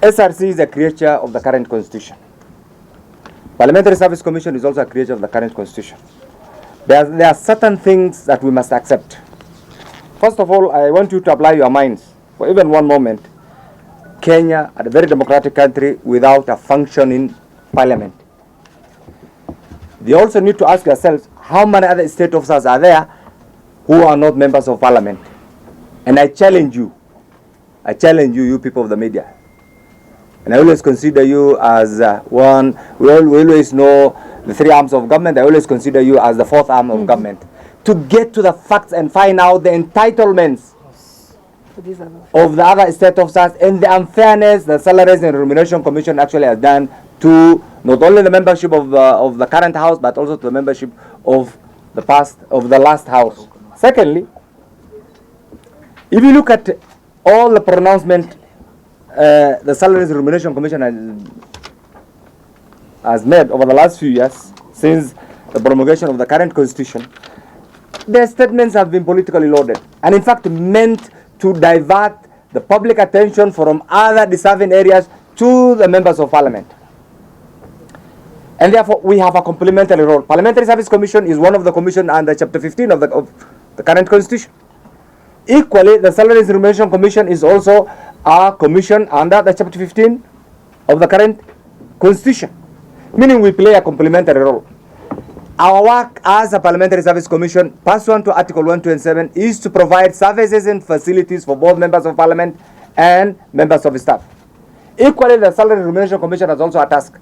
SRC is a creature of the current constitution. Parliamentary Service Commission is also a creature of the current constitution. There are certain things that we must accept. First of all, I want you to apply your minds for even one moment. Kenya, a very democratic country without a functioning parliament. You also need to ask yourselves, how many other state officers are there who are not members of parliament? And I challenge you, you people of the media. And I always consider you as one, we always know the three arms of government. I always consider you as the fourth arm of government. To get to the facts and find out the entitlements of the other state officers and the unfairness the Salaries and Remuneration Commission actually has done to not only the membership of the current house, but also to the membership of the last house. Secondly, if you look at all the pronouncement the Salaries and Remuneration Commission has made over the last few years since the promulgation of the current constitution, their statements have been politically loaded and in fact meant to divert the public attention from other deserving areas to the members of parliament. And therefore, we have a complementary role. Parliamentary Service Commission is one of the commission under Chapter 15 of the current constitution. Equally, the Salaries and Remuneration Commission is also a commission under the Chapter 15 of the current constitution, meaning we play a complementary role. Our work as a Parliamentary Service Commission, pursuant to Article 127, is to provide services and facilities for both members of parliament and members of staff. Equally, the Salary and Remuneration Commission has also a task.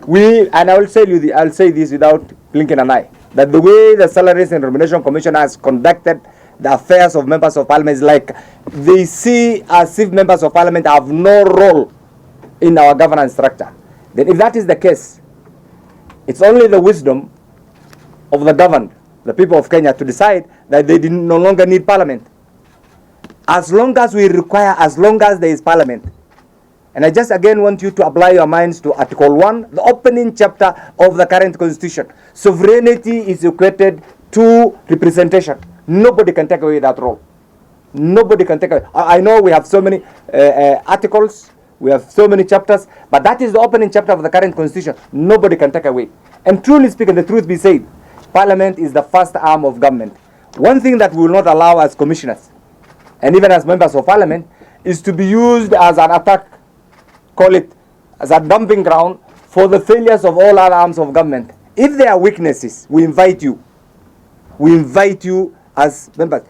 And I will I'll say this without blinking an eye, that the way the Salaries and Remuneration Commission has conducted the affairs of members of parliament is like they see as if members of parliament have no role in our governance structure. Then if that is the case, it's only the wisdom of the governed, the people of Kenya, to decide that they no longer need parliament. As long as there is parliament. And I just again want you to apply your minds to Article 1, the opening chapter of the current constitution. Sovereignty is equated to representation. Nobody can take away that role. Nobody can take away. I know we have so many articles, we have so many chapters, but that is the opening chapter of the current constitution. Nobody can take away. And truly speaking, the truth be said, Parliament is the first arm of government. One thing that we will not allow as commissioners, and even as members of Parliament, is to be used as an attack, call it as a dumping ground for the failures of all other arms of government. If there are weaknesses, we invite you as members,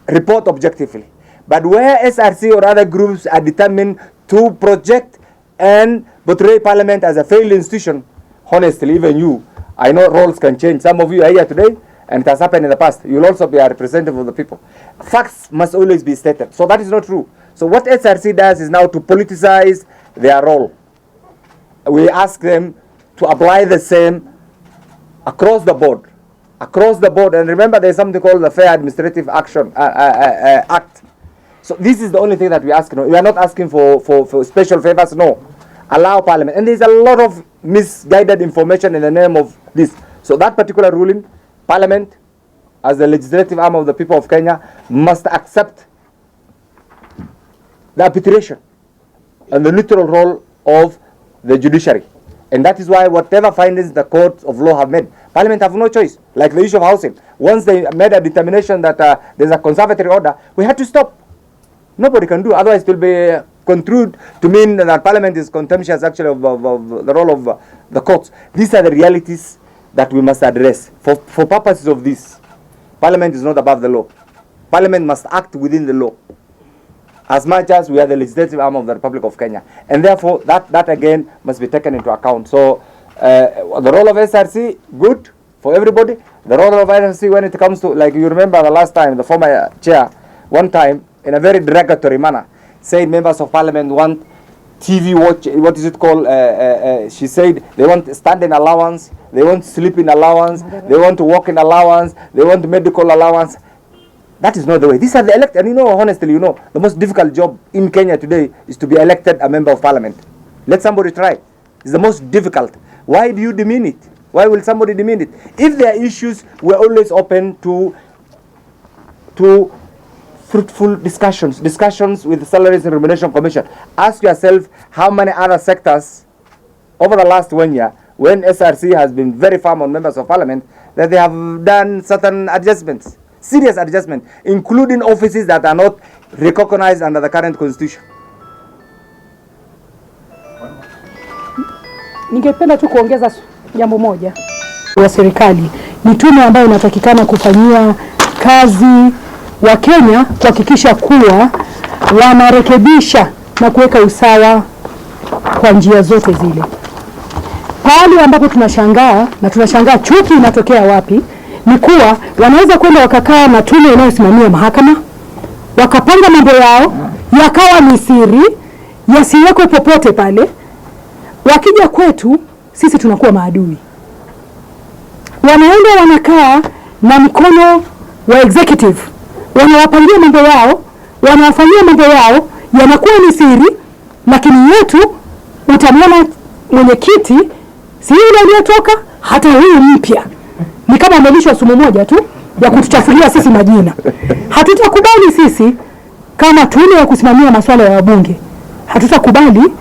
report objectively. But where SRC or other groups are determined to project and portray Parliament as a failed institution, honestly, even you, I know roles can change. Some of you are here today, and it has happened in the past. You will also be a representative of the people. Facts must always be stated. So that is not true. So what SRC does is now to politicize their role. We ask them to apply the same across the board. Across the board. And remember, there is something called the Fair Administrative Action Act. So this is the only thing that we ask. We are not asking for special favors. No. Allow Parliament. And there is a lot of misguided information in the name of this. So that particular ruling, Parliament, as the legislative arm of the people of Kenya, must accept the arbitration and the neutral role of the judiciary. And that is why whatever findings the courts of law have made, Parliament have no choice. Like the issue of housing. Once they made a determination that there's a conservatory order, we had to stop. Nobody can do. Otherwise, it will be construed to mean that Parliament is contemptuous actually of the role of the courts. These are the realities that we must address. For purposes of this, Parliament is not above the law. Parliament must act within the law, as much as we are the legislative arm of the Republic of Kenya. And therefore, that again must be taken into account. So, the role of SRC, good for everybody. The role of SRC when it comes to, like you remember the last time, the former chair, one time, in a very derogatory manner, said members of Parliament want TV watch, what is it called? She said they want standing allowance, they want sleeping allowance, they want to walk in allowance, they want medical allowance. That is not the way. These are the elected, and honestly, the most difficult job in Kenya today is to be elected a member of Parliament. Let somebody try. It's the most difficult. Why do you demean it? Why will somebody demean it? If there are issues, we're always open to fruitful discussions with the Salaries and Remuneration Commission. Ask yourself how many other sectors over the last 1 year, when SRC has been very firm on members of parliament, that they have done certain adjustments, serious adjustments, including offices that are not recognized under the current constitution. Ningependa tu kuongeza jambo moja. Wa serikali ni tume ambayo inatakikana kufanyia kazi wa Kenya kuhakikisha kuwa wanarekebisha na kuweka usawa kwa njia zote zile. Pale ambapo tunashangaa chuki inatokea wapi, ni kuwa wanaweza kwenda wakakaa na tume inayosimamia mahakama, wakapanga mambo yao, yakawa ni siri, yasiwekwe popote pale. Wakija kwetu, sisi tunakuwa maadui. Wanaenda wanakaa na mkono wa executive, wanawapangia mambo yao, wanawafanyia mambo yao, yanakuwa ni siri, lakini yetu utamwona mwenyekiti si yule aliyetoka, hata huyu mpya ni kama amelishwa sumu moja tu ya kutuchafulia sisi majina. Hatutakubali sisi kama tume ya kusimamia masuala ya wabunge, hatutakubali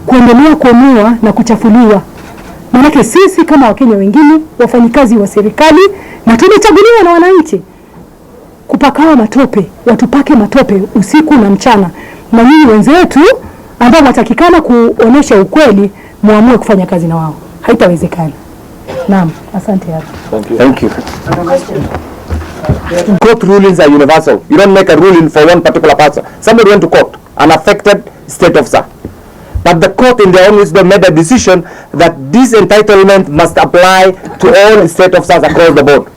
kuendelea kuonewa na kuchafuliwa. Maana sisi kama Wakenya wengine, wafanyikazi wa serikali, na tumechaguliwa na wananchi kupakawa matope, watupake matope usiku na mchana. Na nyinyi wenzetu ambao watakikana kuonesha ukweli, muamue kufanya kazi na wao. Haitawezekana. Naam, asante hapo. Thank you. Court rulings are universal. You don't make a ruling for one particular person. Somebody went to court, an affected state officer. But the court in their own wisdom made a decision that this entitlement must apply to all state officers across the board.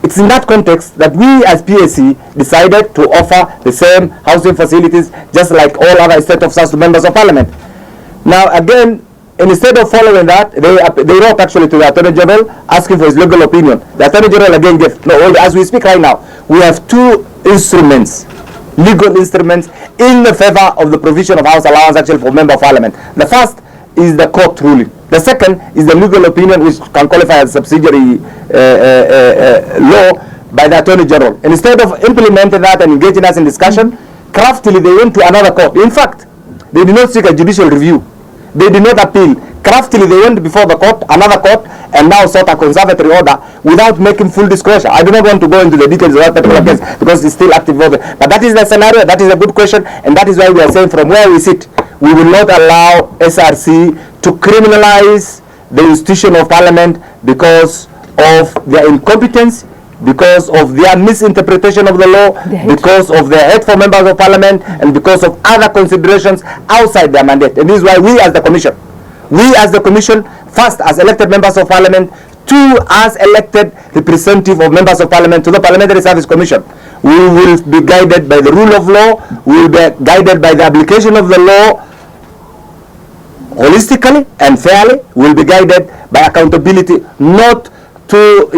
It's in that context that we as PSC decided to offer the same housing facilities just like all other state officers to members of parliament. Now again, instead of following that, they wrote actually to the Attorney General asking for his legal opinion. The Attorney General again gave, as we speak right now, we have two instruments, legal instruments in the favor of the provision of house allowance actually for member of parliament. The first is the court ruling. The second is the legal opinion which can qualify as subsidiary law by the Attorney General. And instead of implementing that and engaging us in discussion, craftily they went to another court. In fact, they did not seek a judicial review. They did not appeal. Craftily they went before the court, another court, and now sought a conservatory order without making full disclosure. I do not want to go into the details of that particular case because it's still active. But that is the scenario, that is a good question, and that is why we are saying from where we sit, we will not allow SRC to criminalize the institution of parliament because of their incompetence, because of their misinterpretation of the law, because of their hate for members of parliament, and because of other considerations outside their mandate. And this is why we as the commission, first as elected members of parliament, two as elected representative of members of parliament to the Parliamentary Service Commission, we will be guided by the rule of law, we will be guided by the application of the law holistically and fairly, we will be guided by accountability, not to,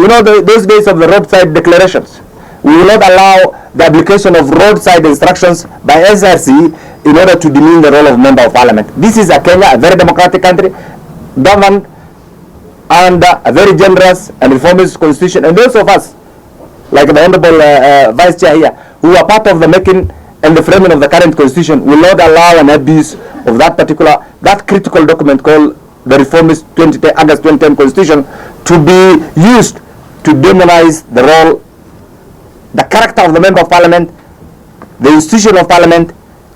those days of the roadside declarations. We will not allow the application of roadside instructions by SRC in order to demean the role of member of parliament. This is a Kenya, a very democratic country, governed under a very generous and reformist constitution. And those of us, like the Honorable Vice Chair here, who are part of the making and the framing of the current constitution, will not allow an abuse of that critical document called the reformist August 2010 constitution to be used to demonize the role, the character of the member of parliament, the institution of parliament,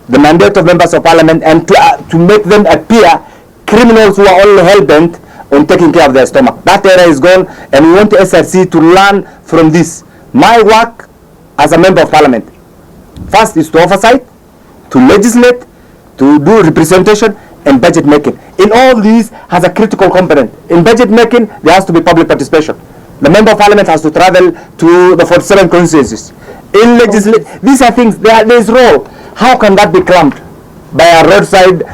the mandate of members of parliament, and to make them appear criminals who are only hell-bent on taking care of their stomach. That era is gone, and we want the SRC to learn from this. My work as a member of parliament, first is to oversight, to legislate, to do representation, and budget making. In all these has a critical component. In budget making, there has to be public participation. The member of parliament has to travel to the 47 constituencies. In legislate, these are things, there is role. How can that be clamped by a roadside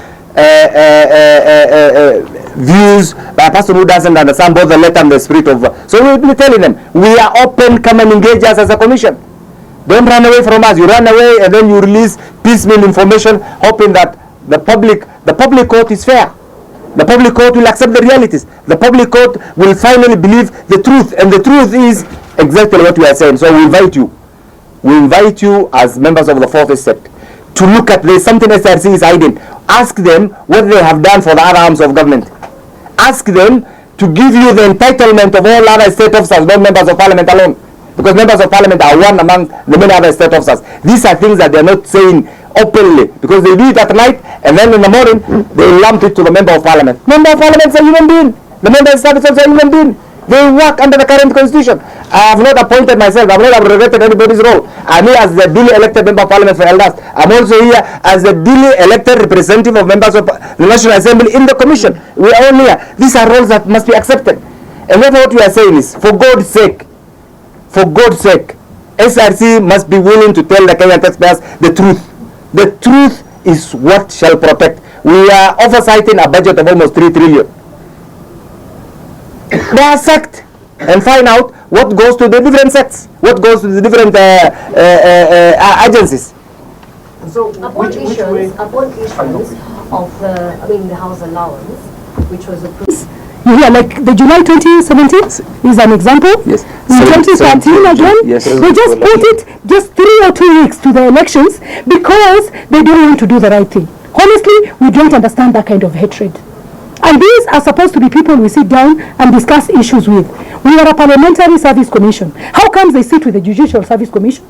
views by a person who doesn't understand both the letter and the spirit of? So we will be telling them, we are open, come and engage us as a commission. Don't run away from us. You run away and then you release piecemeal information, hoping that the public court is fair. The public court will accept the realities. The public court will finally believe the truth, and the truth is exactly what we are saying. So we invite you we invite you as members of the fourth estate to look at this. Something SRC is hiding. Ask them what they have done for the other arms of government. Ask them to give you the entitlement of all other state officers, not members of parliament alone. Because members of parliament are one among the many other state officers. These are things that they are not saying openly, because they do it at night, and then in the morning they lump it to the member of parliament. Member of parliament is a human being. The member of service is a human being. They work under the current constitution. I have not appointed myself. I have not abrogated anybody's role. I'm here as the duly elected member of parliament for Elders. I'm also here as the duly elected representative of members of the National Assembly in the commission. We are all here. These are roles that must be accepted. And therefore what we are saying is, for God's sake, SRC must be willing to tell the Kenyan taxpayers the truth. The truth is what shall protect. We are oversighting a budget of almost 3 trillion. They are sacked and find out what goes to the different sects, what goes to the different agencies. So upon issuance of the house allowance, which was approved. Yeah, like the July 2017 is an example. Yes. In 2013 again, yes. They just put it just 3 or 2 weeks to the elections because they don't want to do the right thing. Honestly, we don't understand that kind of hatred. And these are supposed to be people we sit down and discuss issues with. We are a parliamentary service commission. How comes they sit with the Judicial Service Commission?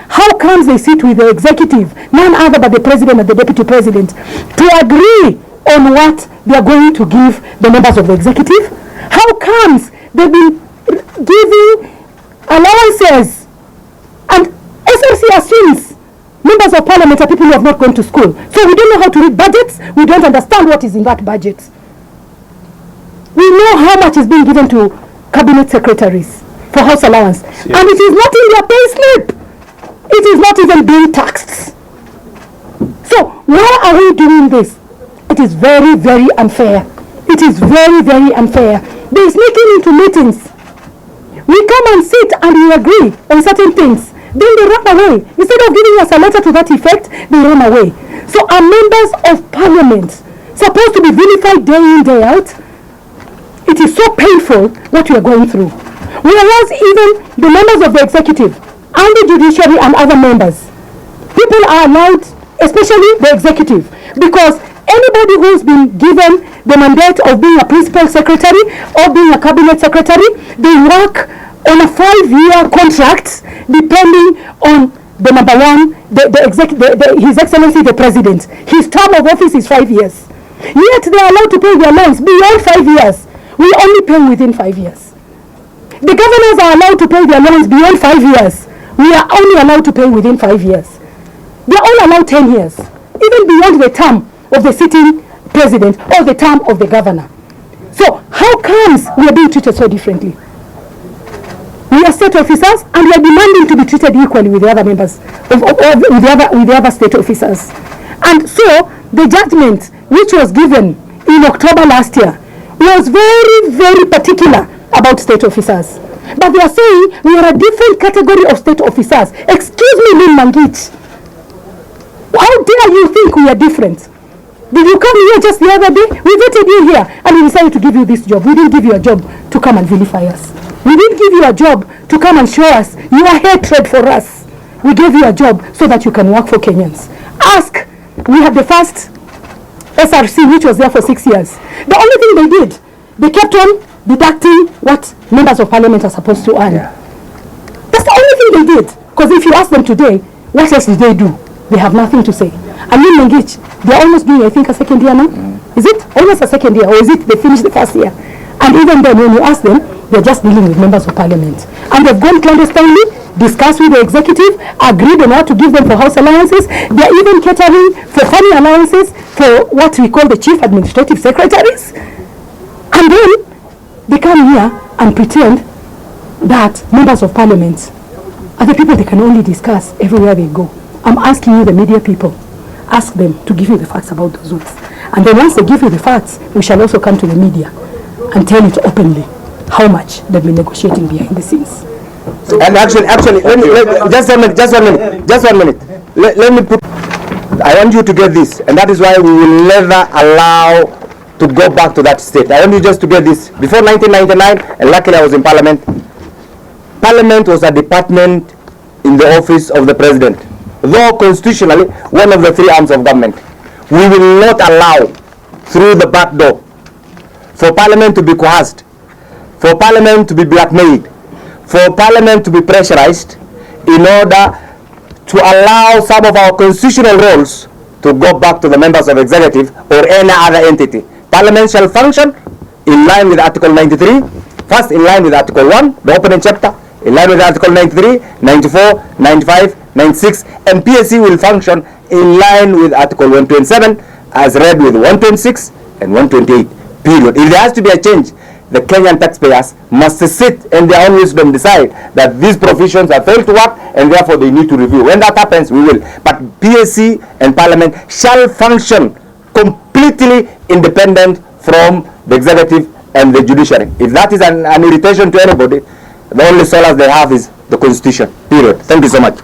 How comes they sit with the executive, none other but the president and the deputy president, to agree on what they are going to give the members of the executive? How comes they've been giving allowances and SRC assumes members of parliament are people who have not gone to school. So we don't know how to read budgets. We don't understand what is in that budget. We know how much is being given to cabinet secretaries for house allowance. Yes. And it is not in their pay slip. It is not even being taxed. So why are we doing this? It is very, very unfair. It is very, very unfair. They sneaking into meetings. We come and sit and we agree on certain things. Then they run away. Instead of giving us a letter to that effect, they run away. So are members of parliament supposed to be vilified day in, day out? It is so painful what we are going through. Whereas even the members of the executive and the judiciary and other members, people are allowed, especially the executive, because anybody who's been given the mandate of being a principal secretary or being a cabinet secretary, they work on a 5-year contract depending on the number one, His Excellency the President. His term of office is 5 years. Yet they are allowed to pay their loans beyond 5 years. We only pay within 5 years. The governors are allowed to pay their loans beyond 5 years. We are only allowed to pay within 5 years. They are all allowed 10 years, even beyond the term of the sitting president or the term of the governor. So how comes we are being treated so differently? We are state officers and we are demanding to be treated equally with the other members, with the other state officers. And so the judgment which was given in October last year was very, very particular about state officers. But they are saying we are a different category of state officers. Excuse me, Lynn Mangich. How dare you think we are different? Did you come here just the other day? We voted you here and we decided to give you this job. We didn't give you a job to come and vilify us. We didn't give you a job to come and show us your hatred for us. We gave you a job so that you can work for Kenyans. Ask, we had the first SRC which was there for 6 years. The only thing they did, they kept on deducting what members of parliament are supposed to earn. Yeah. That's the only thing they did. Because if you ask them today, what else did they do? They have nothing to say. And in Mengich, they're almost doing, I think, a second year now. Is it almost a second year, or is it they finished the first year? And even then, when you ask them, they're just dealing with members of parliament. And they've gone clandestinely, discussed with the executive, agreed on what to give them for house allowances. They're even catering for funny allowances for what we call the chief administrative secretaries. And then they come here and pretend that members of parliament are the people they can only discuss everywhere they go. I'm asking you, the media people, ask them to give you the facts about those ones. And then once they give you the facts, we shall also come to the media and tell it openly how much they've been negotiating behind the scenes. And actually, just one minute. Let me put, I want you to get this, and that is why we will never allow to go back to that state. I want you just to get this. Before 1999, and luckily I was in Parliament, Parliament was a department in the office of the president. Though constitutionally one of the three arms of government, we will not allow through the back door for parliament to be coerced, for parliament to be blackmailed, for parliament to be pressurized in order to allow some of our constitutional roles to go back to the members of executive or any other entity. Parliament shall function in line with Article 93, first in line with Article 1, the opening chapter, in line with Article 93, 94, 95, 96, and PSC will function in line with Article 127 as read with 126 and 128, period. If there has to be a change, the Kenyan taxpayers must sit and their own wisdom decide that these provisions have failed to work and therefore they need to review. When that happens, we will. But PSC and Parliament shall function completely independent from the executive and the judiciary. If that is an irritation to anybody, the only solace they have is the Constitution, period. Thank you so much.